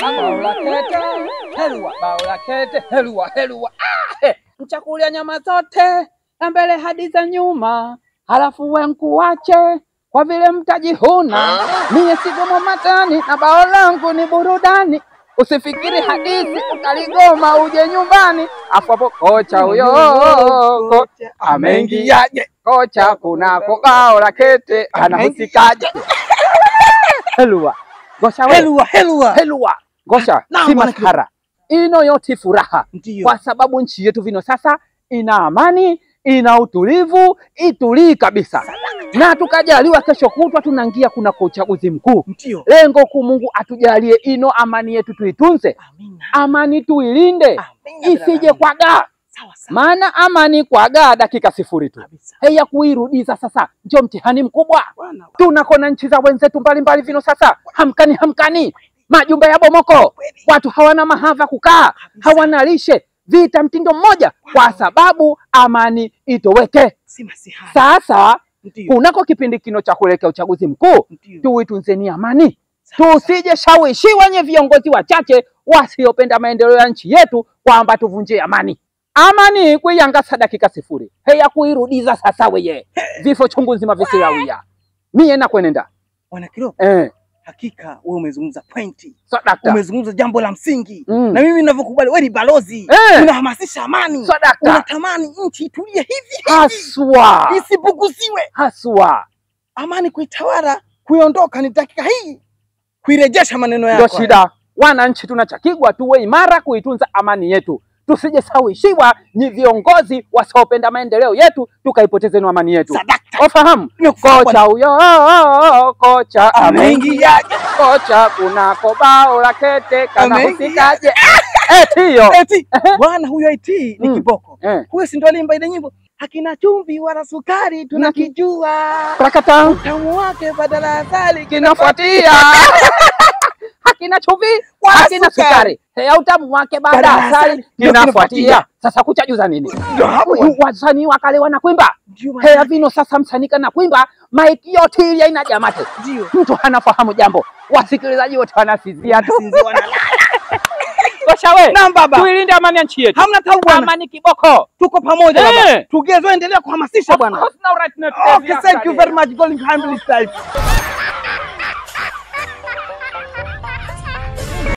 Baola kete, helwa, baola kete, helwa, helwa. Mchakulia nyama zote, na mbele hadi za nyuma, halafu we nkuache, kwa vile mtajihuna. Mie sigomo matani, na bao langu ni burudani. Usifikiri hadithi, utaligoma uje nyumbani. Afu hapo kocha huyo, ameingiaje? Kocha kunako baola kete, anahusikaje? Helwa. Gosha we. Helwa. Gosha, si maskara. Ino yote furaha. Kwa sababu nchi yetu vino sasa ina amani, ina utulivu, itulii kabisa. Na tukajaliwa kesho kutwa tunaingia kuna uchaguzi mkuu. Lengo kuu Mungu atujalie ino amani yetu tuitunze. Amani tuilinde. Isije kwa gaa. Maana amani kwa gaa dakika 0 tu. Heya kuirudiza sasa ndio mtihani mkubwa. Tunakona nchi za wenzetu mbalimbali vino sasa hamkani. Majumba ya bomoko. Watu hawana mahava kukaa, hawana lishe, vita mtindo mmoja kwa sababu amani itoweke. Sasa kunako kipindi kino cha kuelekea uchaguzi mkuu, tuitunzeni amani. Tusije shawishiwa nye viongozi wachache wasiopenda maendeleo ya nchi yetu kwamba tuvunje amani. Amani kuiangasa dakika 0. Heya kuirudiza sasa weye. Vifo chungu nzima visiyawia. Mie na kwenenda. Bwana Kilo. Hakika wewe umezungumza pointi. Umezungumza jambo la msingi. Na mimi ninavyokubali wewe ni balozi. Unahamasisha amani. Unatamani nchi itulie hivi. Haswa. Isipuguziwe. Haswa. Amani kuitawala, kuiondoka ni dakika hii. Kuirejesha maneno yako. Ndio shida. Wananchi tunachakigwa tuwe imara kuitunza amani yetu. Tusije sawishiwa ni viongozi wasiopenda maendeleo yetu tukaipoteze na amani yetu. Wafahamu? Kocha huyo, kocha ameingiaje? Kocha kunako baola kete kanahusikaje? Eti bwana huyo eti ni kiboko. Huyo si ndo alimba ile nyimbo hakina chumvi wala sukari tunakijua. Prakata utamu wake badala asali kinafuatia. Hakina chumvi, hakina sukari. Heya utamu wake baada asali kinafuatia. Sasa kuchajuza nini? Wasanii wakale wanakuimba. Heya vino sasa msanika na kuimba maiki yote ile ina jamate. Mtu hanafahamu jambo. Wasikilizaji wote wanasizia tu. Gosha we. Tuilinde amani ya nchi yetu. Hamna tau bwana. Amani kiboko. Tuko pamoja baba. Tugezo endelea kuhamasisha bwana. Okay, thank you very much. Going humble style.